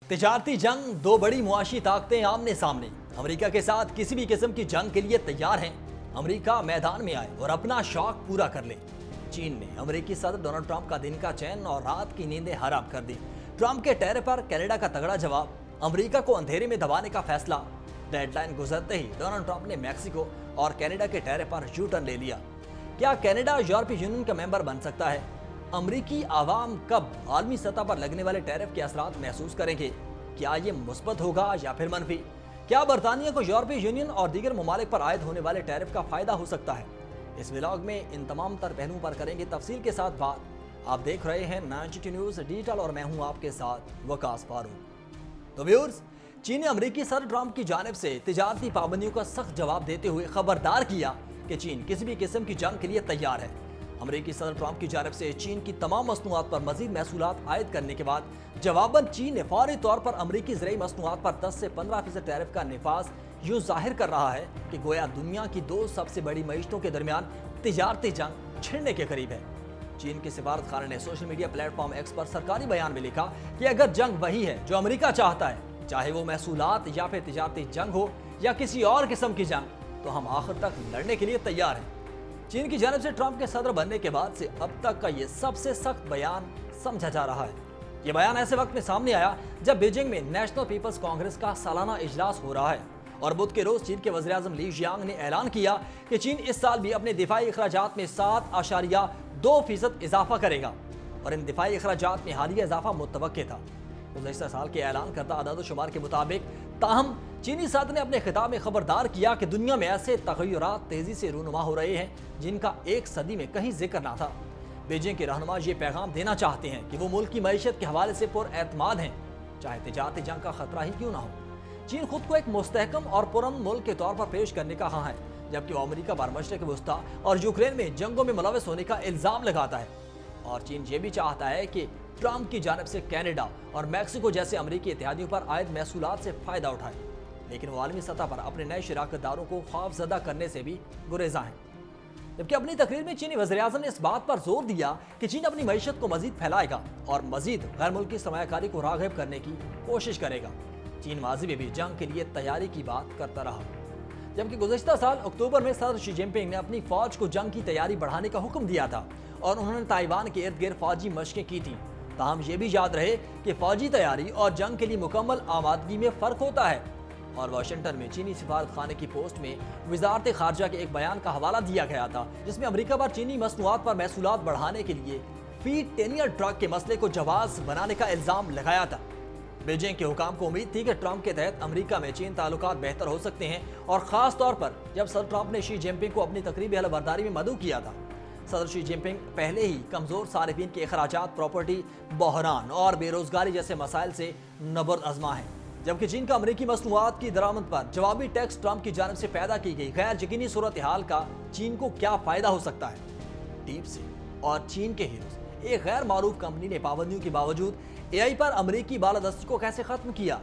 تجارتی جنگ، دو بڑی معاشی طاقتیں آمنے سامنے۔ امریکہ کے ساتھ کسی بھی قسم کی جنگ کے لیے تیار ہیں۔ امریکہ میدان میں آئے اور اپنا شوق پورا کر لے۔ چین نے امریکی صدر ڈونلڈ ٹرمپ کا دن کا چین اور رات کی نیندیں حرام کر دی۔ ٹرمپ کے ٹیرف پر کینیڈا کا تگڑا جواب، امریکہ کو اندھیرے میں دبانے کا فیصلہ۔ ڈیڈ لائن گزرتے ہی ڈونلڈ ٹرمپ نے میکسیکو اور کینیڈا کے ٹیرف پر یو ٹرن لے لیا۔ کیا کینیڈا یورپی یونین کا ممبر بن سکتا ہے؟ امریکی عوام کب عالمی سطح پر لگنے والے ٹیرف کے اثرات محسوس کریں گے؟ کیا یہ مثبت ہوگا یا پھر منفی؟ کیا برطانیہ کو یورپی یونین اور دیگر ممالک پر عائد ہونے والے ٹیرف کا فائدہ ہو سکتا ہے؟ اس ولاگ میں ان تمام تر پہلوؤں پر کریں گے تفصیل کے ساتھ بات۔ آپ دیکھ رہے ہیں 92 نیوز ڈیجیٹل اور میں ہوں آپ کے ساتھ وقاص فاروق۔ تو ویورز، چین نے امریکی صدر ٹرمپ کی جانب سے تجارتی پابندیوں کا سخت جواب دیتے ہوئے خبردار کیا کہ چین کسی بھی قسم کی جنگ کے لیے تیار ہے۔ امریکی صدر ٹرمپ کی جانب سے چین کی تمام مصنوعات پر مزید محصولات عائد کرنے کے بعد جواباً چین نے فوری طور پر امریکی زرعی مصنوعات پر 10 سے 15% ٹیرف کا نفاذ یوں ظاہر کر رہا ہے کہ گویا دنیا کی دو سب سے بڑی معیشتوں کے درمیان تجارتی جنگ چھڑنے کے قریب ہے۔ چین کے سفارت خانے نے سوشل میڈیا پلیٹ فارم ایکس پر سرکاری بیان میں لکھا کہ اگر جنگ وہی ہے جو امریکہ چاہتا ہے، چاہے وہ محصولات یا پھر تجارتی جنگ ہو یا کسی اور قسم کی جنگ، تو ہم آخر تک لڑنے کے لیے تیار ہیں۔ چین کی جانب سے ٹرمپ کے صدر بننے کے بعد سے اب تک کا یہ سب سے سخت بیان سمجھا جا رہا ہے۔ یہ بیان ایسے وقت میں سامنے آیا جب بیجنگ میں نیشنل پیپلز کانگریس کا سالانہ اجلاس ہو رہا ہے اور بدھ کے روز چین کے وزیر اعظم لی جیانگ نے اعلان کیا کہ چین اس سال بھی اپنے دفاعی اخراجات میں 7.2% اضافہ کرے گا اور ان دفاعی اخراجات میں حالیہ اضافہ متوقع تھا۔ گزشتہ سال کے اعلان کردہ اعداد و شمار کے مطابق، تاہم چینی صدر نے اپنے خطاب میں خبردار کیا کہ دنیا میں ایسے تغیرات تیزی سے رونما ہو رہے ہیں جن کا ایک صدی میں کہیں ذکر نہ تھا۔ بیجنگ کے رہنما یہ پیغام دینا چاہتے ہیں کہ وہ ملک کی معیشت کے حوالے سے پر اعتماد ہیں، چاہے تجارتی جنگ کا خطرہ ہی کیوں نہ ہو۔ چین خود کو ایک مستحکم اور پرامن ملک کے طور پر پیش کرنے کا خواہاں ہے، جبکہ وہ امریکہ پر مشرق وسطیٰ اور یوکرین میں جنگوں میں ملوث ہونے کا الزام لگاتا ہے۔ اور چین یہ بھی چاہتا ہے کہ ٹرمپ کی جانب سے کینیڈا اور میکسیکو جیسے امریکی اتحادیوں پر عائد محصولات سے فائدہ اٹھائے، لیکن وہ عالمی سطح پر اپنے نئے شراکت داروں کو خوف زدہ کرنے سے بھی گریزاں ہیں۔ جبکہ اپنی تقریر میں چینی وزیر اعظم نے اس بات پر زور دیا کہ چین اپنی معیشت کو مزید پھیلائے گا اور مزید غیر ملکی سرمایہ کاری کو راغب کرنے کی کوشش کرے گا۔ چین ماضی میں بھی جنگ کے لیے تیاری کی بات کرتا رہا، جبکہ گزشتہ سال اکتوبر میں صدر شی جن پنگ نے اپنی فوج کو جنگ کی تیاری بڑھانے کا حکم دیا تھا اور انہوں نے تائیوان کے ارد گرد فوجی مشقیں کی تھیں۔ تاہم یہ بھی یاد رہے کہ فوجی تیاری اور جنگ کے لیے مکمل آمادگی میں فرق ہوتا ہے۔ اور واشنگٹن میں چینی سفارت خانے کی پوسٹ میں وزارت خارجہ کے ایک بیان کا حوالہ دیا گیا تھا جس میں امریکہ پر چینی مصنوعات پر محصولات بڑھانے کے لیے فی ٹینیئر ٹرک کے مسئلے کو جواز بنانے کا الزام لگایا تھا۔ بیجنگ کے حکام کو امید تھی کہ ٹرمپ کے تحت امریکہ میں چین تعلقات بہتر ہو سکتے ہیں، اور خاص طور پر جب صدر ٹرمپ نے شی جن پنگ کو اپنی تقریبی حلف برداری میں مدعو کیا تھا۔ صدر شی جن پنگ پہلے ہی کمزور صارفین کے اخراجات، پراپرٹی بحران اور بے روزگاری جیسے مسائل سے نبرد آزما ہیں، جبکہ چین کا امریکی مصنوعات کی درآمد پر جوابی ٹیکس ٹرمپ کی جانب سے پیدا کی گئی غیر یقینی صورتحال کا چین کو کیا فائدہ ہو سکتا ہے؟ ڈیپ سیک اور چین کے ہیروز، ایک غیر معروف کمپنی نے پابندیوں کے باوجود اے آئی پر امریکی بالادستی کو کیسے ختم کیا؟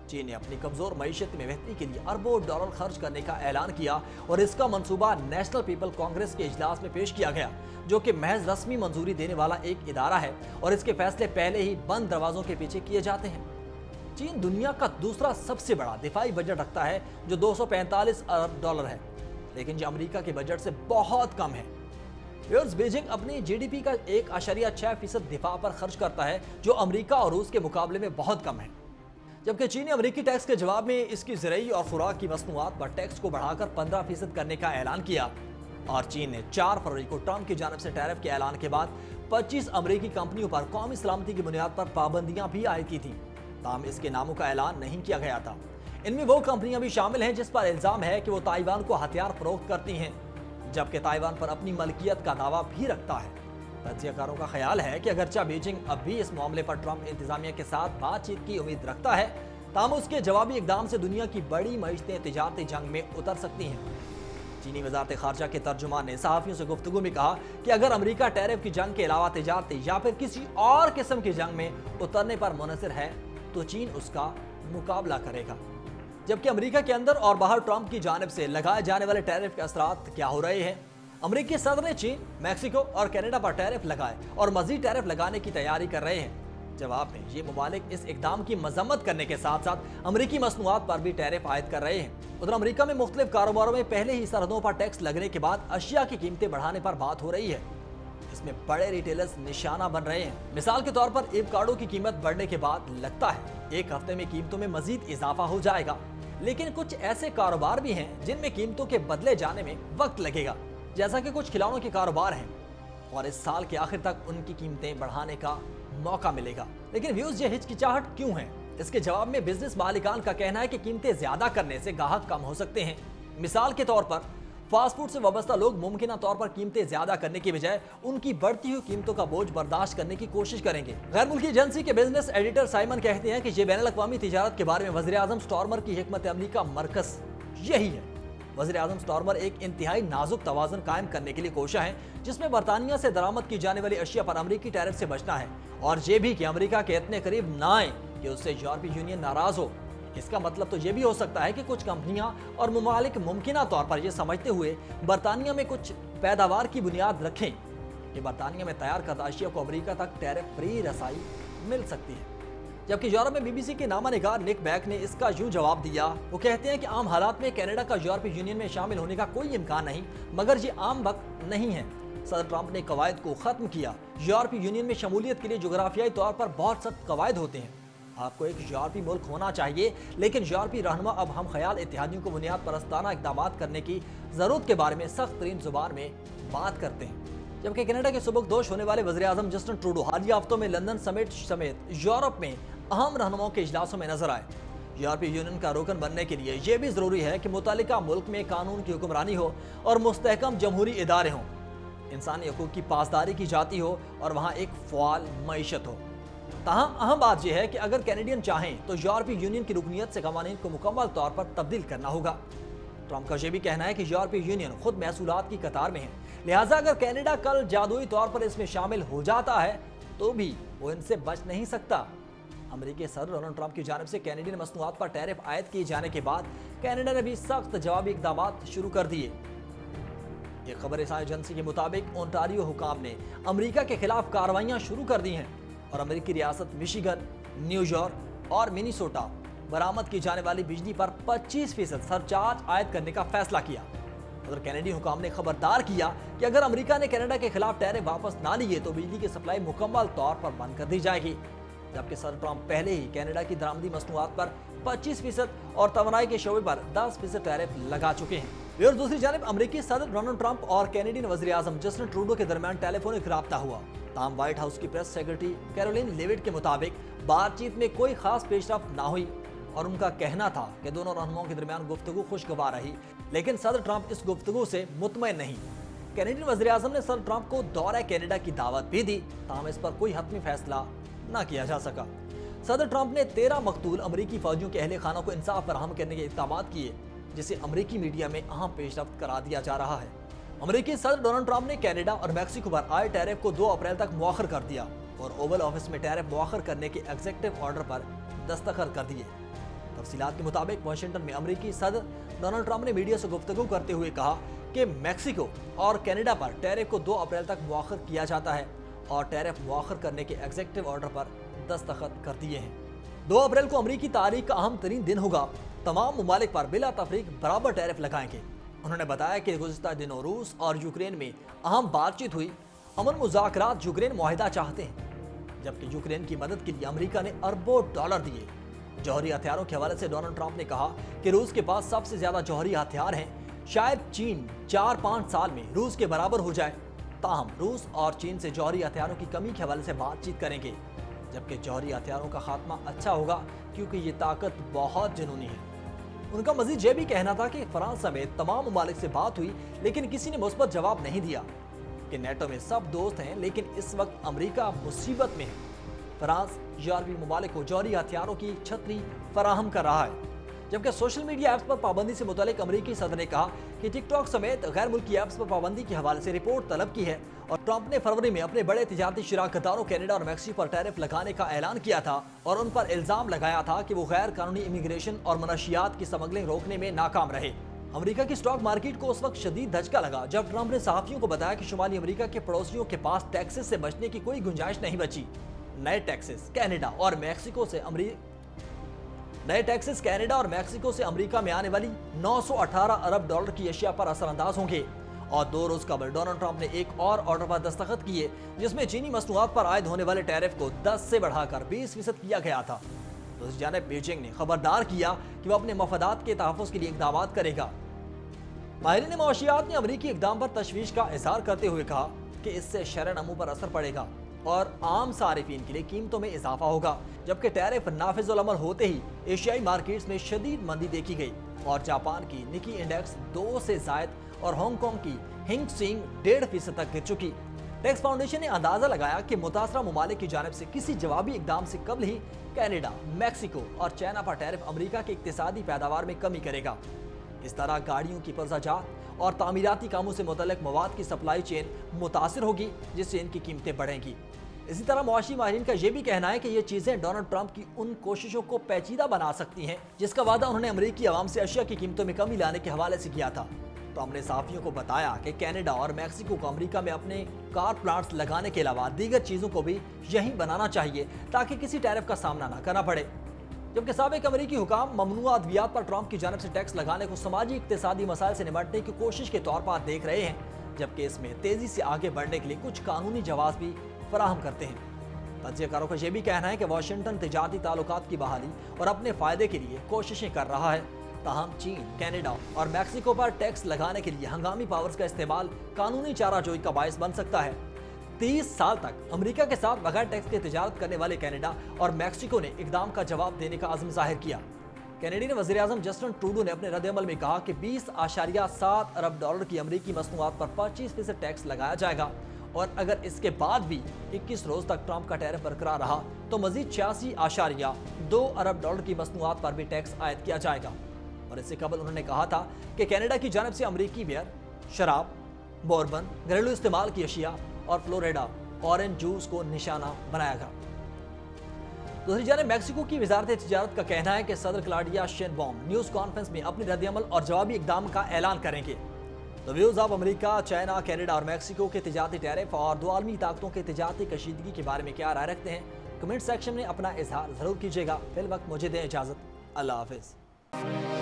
چین نے اپنی کمزور معیشت میں بہتری کے لیے اربوں ڈالر خرچ کرنے کا اعلان کیا اور اس کا منصوبہ نیشنل پیپل کانگریس کے اجلاس میں پیش کیا گیا، جو کہ محض رسمی منظوری دینے والا ایک ادارہ ہے اور اس کے فیصلے پہلے ہی بند دروازوں کے پیچھے کیے جاتے ہیں۔ چین دنیا کا دوسرا سب سے بڑا دفاعی بجٹ رکھتا ہے جو 245 ارب ڈالر ہے، لیکن یہ امریکہ کے بجٹ سے بہت کم ہے۔ بیجنگ اپنی جی ڈی پی کا 1.6% دفاع پر خرچ کرتا ہے، جو امریکہ اور روس کے مقابلے میں بہت کم ہے، جبکہ چین نے امریکی ٹیکس کے جواب میں اس کی زرعی اور خوراک کی مصنوعات پر ٹیکس کو بڑھا کر 15% کرنے کا اعلان کیا۔ اور چین نے 4 فروری کو ٹرمپ کی جانب سے ٹیرف کے اعلان کے بعد 25 امریکی کمپنیوں پر قومی سلامتی کی بنیاد پر پابندیاں بھی عائد کی تھیں، تاہم اس کے ناموں کا اعلان نہیں کیا گیا تھا۔ ان میں وہ کمپنیاں بھی شامل ہیں جس پر الزام ہے کہ وہ تائیوان کو ہتھیار فروخت کرتی ہیں، جبکہ تائیوان پر اپنی ملکیت کا دعویٰ بھی رکھتا ہے۔ تجزیہ کاروں کا خیال ہے کہ اگرچہ بیجنگ اب بھی اس معاملے پر ٹرمپ انتظامیہ کے ساتھ بات چیت کی امید رکھتا ہے، تاہم اس کے جوابی اقدام سے دنیا کی بڑی معیشتیں تجارتی جنگ میں اتر سکتی ہیں۔ چینی وزارت خارجہ کے ترجمان نے صحافیوں سے گفتگو میں کہا کہ اگر امریکہ ٹیرف کی جنگ کے علاوہ تجارتی یا پھر کسی اور قسم کی جنگ میں اترنے پر منحصر ہے تو چین اس کا مقابلہ کرے گا۔ جبکہ امریکہ کے اندر اور باہر ٹرمپ کی جانب سے لگائے جانے والے ٹیرف کے اثرات کیا ہو رہے ہیں؟ امریکی صدر نے چین، میکسیکو اور کینیڈا پر ٹیرف لگائے اور مزید ٹیرف لگانے کی تیاری کر رہے ہیں۔ जवाब में ये ममालिक इस इकदाम की मजम्मत करने के साथ साथ अमरीकी मसनूआत पर भी टैरिफ आयद कर रहे हैं। उधर अमरीका में मुख्तलिफ कारोबारों में पहले ही सरहदों पर टैक्स लगने के बाद अशिया की कीमतें बढ़ाने पर बात हो रही है। इसमें बड़े रिटेलर्स निशाना बन रहे हैं। मिसाल के तौर पर एवोकाडो की कीमत बढ़ने के बाद लगता है एक हफ्ते में कीमतों में मजीद इजाफा हो जाएगा, लेकिन कुछ ऐसे कारोबार भी हैं जिनमें कीमतों के बदले जाने में वक्त लगेगा, जैसा कि कुछ खिलौनों के कारोबार हैं, और इस साल के आखिर तक उनकी कीमतें बढ़ाने का मौका मिलेगा। लेकिन व्यूज ये हिचकिचाहट क्यों है? इसके जवाब में बिजनेस मालिकान का कहना है कि कीमतें ज्यादा करने से ग्राहक कम हो सकते हैं। मिसाल के तौर पर फास्ट फूड से वाबस्ता लोग मुमकिन तौर पर कीमतें ज्यादा करने की बजाय उनकी बढ़ती हुई कीमतों का बोझ बर्दाश्त करने की कोशिश करेंगे। गैर मुल्की एजेंसी के बिजनेस एडिटर साइमन कहते हैं कि ये बैनुल अक़वामी तिजारत के बारे में वज़ीर आज़म स्टॉर्मर की हिकमत अमली का मरकज़ यही है। वज़ीर आज़म स्टॉर्मर एक इंतहाई नाजुक तवाज़ुन कायम करने के लिए कोशा है, जिसमें बरतानिया से दरामद की जाने वाली अशिया पर अमरीकी टैरिफ से बचना है, और ये भी कि अमरीका के इतने करीब ना आए कि उससे यूरोपीय यूनियन नाराज हो। इसका मतलब तो ये भी हो सकता है कि कुछ कंपनियां और ममालिक मुमकिन तौर पर यह समझते हुए बरतानिया में कुछ पैदावार की बुनियाद रखें कि बरतानिया में तैयार करदा अशिया को अमरीका तक टैरिफ फ्री रसाई मिल सकती है। जबकि यूरोप में बीबीसी के नामा निगार निक बैक ने इसका यूं जवाब दिया। वो कहते हैं कि आम हालात में कनाडा का यूरोपीय यूनियन में शामिल होने का कोई इम्कान नहीं, मगर ये आम वक्त नहीं है। सदर ट्रंप ने कवायद को खत्म किया। यूरोपीय यूनियन में शमूलियत के लिए जोग्राफियाई तौर पर बहुत सख्त कवायद होते हैं। आपको एक यूरोपीय मुल्क होना चाहिए, लेकिन यूरोपीय रहनुमा अब हम ख्याल इत्तेहादियों को बुनियाद परस्ताना इक़दाम करने की जरूरत के बारे में सख्त तरीन जुबान में बात करते हैं। जबकि कनाडा के सुबकदोश होने वाले वज़ीर आज़म जस्टिन ट्रूडो हालिया हफ्तों में लंदन समेत यूरोप में अहम रहनुमाओं के इजलासों में नजर आए। यूरोपीय यूनियन का रुकन बनने के लिए यह भी जरूरी है कि मुतालिका मुल्क में कानून की हुक्मरानी हो और मुस्तहकम जमहूरी इदारे हों, इंसानी हकूक़ की पासदारी की जाती हो और वहाँ एक फ़आल मईशत हो। ताहम अहम बात यह है कि अगर कैनेडियन चाहें तो यूरोपीय यूनियन की रुकनीत से कवानीन को मुकम्मल तौर पर तब्दील करना होगा। ट्रंप का यह भी कहना है कि यूरोपीय यूनियन खुद महसूलात की कतार में है, लिहाजा अगर कनाडा कल जादुई तौर पर इसमें शामिल हो जाता है तो भी वो इनसे बच नहीं सकता। अमेरिकी सदर डोनाल्ड ट्रंप की जानिब से कैनेडियन मसनूआत पर टैरिफ आयद किए जाने के बाद कनाडा ने भी सख्त जवाबी इक़दाम शुरू कर दिए। एक खबर एजेंसी के मुताबिक ओंटारियो हुकाम ने अमेरिका के खिलाफ कार्रवाइयां शुरू कर दी हैं और अमेरिकी रियासत मिशिगन, न्यूयॉर्क और मिनीसोटा बरामद की जाने वाली बिजली पर 25% सरचार्ज आयद करने का फैसला किया। उधर कैनेडियन हुकाम ने खबरदार किया कि अगर अमेरिका ने कनाडा के खिलाफ टैरिफ वापस ना लिए तो बिजली की सप्लाई मुकम्मल तौर पर बंद कर दी जाएगी। जबकि सदर ट्रंप पहले ही कनाडा की दरामदी मसनूआत पर 25% और तवानाई के शोबे पर 10% टैरिफ लगा चुके हैं। और दूसरी जानिब अमेरिकी सदर डोनाल्ड ट्रंप और कैनेडियन वज़ीर आज़म जस्टिन ट्रूडो के दरमियान टेलीफोनिक राब्ता हुआ। ताहम व्हाइट हाउस की प्रेस सेक्रेटरी कैरोलिन लेविट के मुताबिक बातचीत में कोई खास पेशरफ्त ना हुई और उनका कहना था कि दोनों रहनुमाओं के दरमियान गुफ्तगू खुशगवार रही, लेकिन सदर ट्रंप इस गुफ्तगू से मुतमईन नहीं। कैनेडियन वज़ीर आज़म ने सदर ट्रंप को दौरा कनाडा की दावत भी दी, ताहम इस पर कोई हतमी फैसला न किया जा सका। सदर ट्रंप ने 13 मकतूल अमरीकी फौजियों के अहले खाना को इंसाफ फराहम करने के इक़दाम किए, जिसे अमरीकी मीडिया में अहम पेशरफ्त करार दिया जा रहा है। अमरीकी सदर डोनाल्ड ट्रंप ने कनाडा और मैक्सिको पर आए टैरिफ को 2 अप्रैल तक मुअख्खर कर दिया और ओवल ऑफिस में टैरिफ मुअख्खर करने के एग्जीक्यूटिव ऑर्डर पर दस्तखत कर दिए। तफसीलात के मुताबिक वाशिंगटन में अमरीकी सदर डोनाल्ड ट्रंप ने मीडिया से गुफ्तगू करते हुए कहा कि मैक्सिको और कनाडा पर टैरिफ को 2 अप्रैल तक मुअख्खर किया जाता है और टैरिफ मुअख्खर करने के एग्जीक्यूटिव ऑर्डर पर दस्तखत कर दिए हैं। 2 अप्रैल को अमरीकी तारीख का अहम तरीन दिन होगा। तमाम ममालिक पर बिला तफरीक बराबर टैरिफ लगाएंगे। उन्होंने बताया कि गुज़िश्ता दिनों रूस और यूक्रेन में अहम बातचीत हुई। अमन मुज़ाकरात यूक्रेन मुआहिदा चाहते हैं, जबकि यूक्रेन की मदद के लिए अमेरिका ने अरबों डॉलर दिए। जौहरी हथियारों के हवाले से डोनाल्ड ट्रंप ने कहा कि रूस के पास सबसे ज्यादा जौहरी हथियार हैं। शायद चीन 4-5 साल में रूस के बराबर हो जाए। ताहम रूस और चीन से जौहरी हथियारों की कमी के हवाले से बातचीत करेंगे, जबकि जौहरी हथियारों का खात्मा अच्छा होगा क्योंकि ये ताकत बहुत जुनूनी है। उनका मजीद यह भी कहना था कि फ्रांस समेत तमाम ममालिक से बात हुई, लेकिन किसी ने मुस्बत जवाब नहीं दिया कि नेटो में सब दोस्त हैं, लेकिन इस वक्त अमेरिका मुसीबत में है। फ्रांस यूरोपीय ममालिक को जौहरी हथियारों की छतरी फराहम कर रहा है। जबकि सोशल मीडिया ऐप्स पर पाबंदी से मुतालिक अमरीकी सदर ने कहा कि टिकटॉक समेत गैर मुल्की ऐप्स पर पाबंदी के हवाले से रिपोर्ट तलब की है। और ट्रंप ने फरवरी में अपने बड़े तिजारती शराकतदारों कनाडा और मैक्सिको पर टैरिफ लगाने का ऐलान किया था और उन पर इल्जाम लगाया था कि वो गैर कानूनी इमिग्रेशन और मनशियात की स्मगलिंग रोकने में नाकाम रहे। अमेरिका की स्टॉक मार्केट को उस वक्त शदीद धचका लगा जब ट्रंप ने सहाफियों को बताया कि शुमाली अमेरिका के पड़ोसियों के पास टैक्सेस से बचने की कोई गुंजाइश नहीं बची। नए टैक्सेस कनाडा और मैक्सिको से अमेरिका में आने वाली 918 अरब डॉलर की अशिया पर असरअंदाज होंगे। और 2 रोज कबल डोनाल्ड ट्रंप ने एक और ऑर्डर पर दस्तखत किए जिसमें चीनी मसनूआत पर आयद होने वाले टैरिफ को 10 से बढ़ाकर 20% किया गया था। दूसरी जानिब बीजिंग ने खबरदार किया कि वो अपने मफादात के तहफ़्फ़ुज़ के लिए इक़दाम करेगा। माहिरीन मौशियात ने अमरीकी इक़दाम पर तशवीश का इज़हार करते हुए कहा कि इससे शरह नमू पर असर पड़ेगा और आम सारिफीन के लिए कीमतों में इजाफा होगा, जबकि टैरिफ नाफिजुल अमल होते ही एशियाई मार्केट्स में शदीद मंदी देखी गई और जापान की निकी इंडेक्स 2 से ज़ायद और हांगकांग की हिंग सेंग 1.5% तक गिर चुकी। टैक्स फाउंडेशन ने अंदाजा लगाया कि मुतासरा ममालिक की जानिब से किसी जवाबी इकदाम से कबल ही कनाडा, मैक्सिको और चाइना पर टैरिफ अमेरिका की इक्तिसादी पैदावार में कमी करेगा। इस तरह गाड़ियों की पुर्जाजात और तामीराती कामों से मुतल्लिक मवाद की सप्लाई चेन मुतासिर होगी, जिससे इनकी कीमतें बढ़ेंगी। इसी तरह मुआशी माहिरीन का यह भी कहना है कि ये चीजें डोनाल्ड ट्रंप की उन कोशिशों को पेचीदा बना सकती हैं जिसका वादा उन्होंने अमेरिकी अवाम से अशिया की कीमतों में कमी लाने के हवाले से किया था। ट्रंप ने सहाफियों को बताया कि कनाडा और मैक्सिको को अमेरिका में अपने कार प्लांट्स लगाने के अलावा दीगर चीजों को भी यहीं बनाना चाहिए ताकि किसी टैरिफ का सामना न करना पड़े। जबकि साबिक अमेरिकी हुकाम ममनुआ अद्वियात पर ट्रंप की जानिब से टैक्स लगाने को समाजी इक्तिसादी मसाइल से निपटने की कोशिश के तौर पर देख रहे हैं, जबकि इसमें तेजी से आगे बढ़ने के लिए कुछ कानूनी जवाब भी फराहम करते हैं। तज्जियाकारों का यह भी कहना है कि वाशिंगटन तिजारती ताल्लुकात की बहाली और अपने फायदे के लिए कोशिशें कर रहा है। ताहम चीन, कनाडा और मैक्सिको पर टैक्स लगाने के लिए हंगामी पावर्स का इस्तेमाल कानूनी चाराजोई का बायस बन सकता है। 30 साल तक अमेरिका के साथ बगैर टैक्स के तिजारत करने वाले कनाडा और मैक्सिको ने इकदाम का जवाब देने का अज़्म जाहिर किया। कैनेडियन वज़ीर-ए-आज़म जस्टिन ट्रूडो ने अपने रद्द-ए-अमल में कहा कि 20.7 अरब डॉलर की अमेरिकी मसनूआत पर 25% टैक्स लगाया जाएगा और अगर इसके बाद भी 21 रोज तक ट्रंप का टैरिफ बरकरार रहा तो मजीद 86.2 अरब डॉलर की मसनूआत पर भी टैक्स आयद किया जाएगा। और इससे कबल उन्होंने कहा था कि कनाडा की जानिब से अमेरिकी बियर, शराब, बोर्बन, घरेलू इस्तेमाल की अशिया और फ्लोरिडा ऑरेंज जूस को निशाना बनाएगा। दूसरी जानिब मैक्सिको की वजारत तिजारत का कहना है कि सदर क्लॉडिया शेनबॉम न्यूज़ कॉन्फ्रेंस में अपने रद्द-ए-अमल और जवाबी इकदाम का ऐलान करेंगे। तो व्यूज आप अमेरिका, चाइना, कनाडा और मैक्सिको के तिजारती टैरिफ और दो आलमी ताकतों के तिजारती कशीदगी के बारे में क्या राय रखते हैं, कमेंट सेक्शन में अपना इजहार जरूर कीजिएगा। फिल वक्त मुझे दें इजाज़त। अल्लाह हाफिज़।